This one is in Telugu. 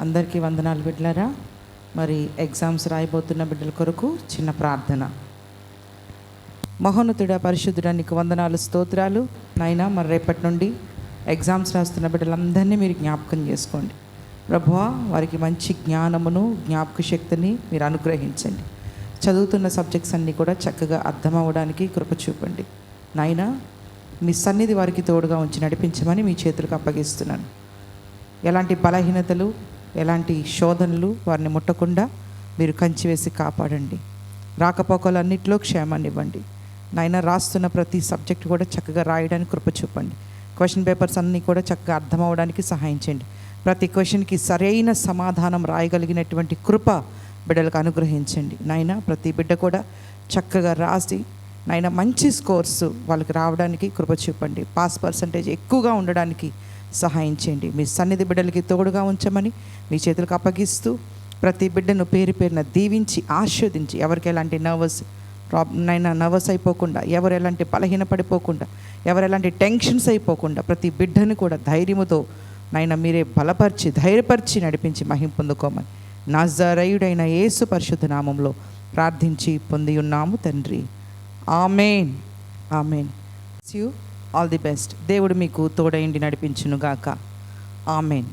అందరికీ వందనాలు బిడ్డలారా. మరి ఎగ్జామ్స్ రాయబోతున్న బిడ్డల కొరకు చిన్న ప్రార్థన. మహోన్నతుడా, పరిశుద్ధుడా, నీకు వందనాలు, స్తోత్రాలు నాయనా. మరి రేపటి నుండి ఎగ్జామ్స్ రాస్తున్న బిడ్డలందరినీ మీరు జ్ఞాపకం చేసుకోండి ప్రభువా. వారికి మంచి జ్ఞానమును, జ్ఞాపక శక్తిని మీరు అనుగ్రహించండి. చదువుతున్న సబ్జెక్ట్స్ అన్నీ కూడా చక్కగా అర్థం అవ్వడానికి కృప చూపండి నాయనా. మీ సన్నిధి వారికి తోడుగా ఉంచి నడిపించమని మీ చేతులకు అప్పగిస్తున్నాను. ఎలాంటి బలహీనతలు, ఎలాంటి శోధనలు వారిని ముట్టకుండా మీరు కంచి వేసి కాపాడండి. రాకపోకలన్నింటిలో క్షేమాన్ని ఇవ్వండి నాయన. రాస్తున్న ప్రతి సబ్జెక్ట్ కూడా చక్కగా రాయడానికి కృప చూపండి. క్వశ్చన్ పేపర్స్ అన్నీ కూడా చక్కగా అర్థం అవ్వడానికి సహాయం చేయండి. ప్రతి క్వశ్చన్కి సరైన సమాధానం రాయగలిగినటువంటి కృప బిడ్డలకు అనుగ్రహించండి నాయన. ప్రతి బిడ్డ కూడా చక్కగా రాసి నాయన మంచి స్కోర్స్ వాళ్ళకి రావడానికి కృప చూపండి. పాస్ పర్సంటేజ్ ఎక్కువగా ఉండడానికి సహాయం చేయండి. మీ సన్నిధి బిడ్డలకి తోడుగా ఉంచమని మీ చేతులకు అప్పగిస్తూ ప్రతి బిడ్డను పేరు పేరున దీవించి ఆశీర్వదించి, ఎవరికి ఎలాంటి నర్వస్ అయిపోకుండా, ఎవరు ఎలాంటి బలహీన పడిపోకుండా, ఎవరు ఎలాంటి టెన్షన్స్ అయిపోకుండా ప్రతి బిడ్డను కూడా ధైర్యముతో నాయన మీరే బలపరిచి ధైర్యపరిచి నడిపించి మహిమ పొందుకోమని నజరేయుడైన యేసు పరిశుద్ధ నామంలో ప్రార్థించి పొంది ఉన్నాము తండ్రి. Amen, amen. You all the best. దేవుడు మీకు తోడైండి నడిపించునుగాక. ఆమేన్.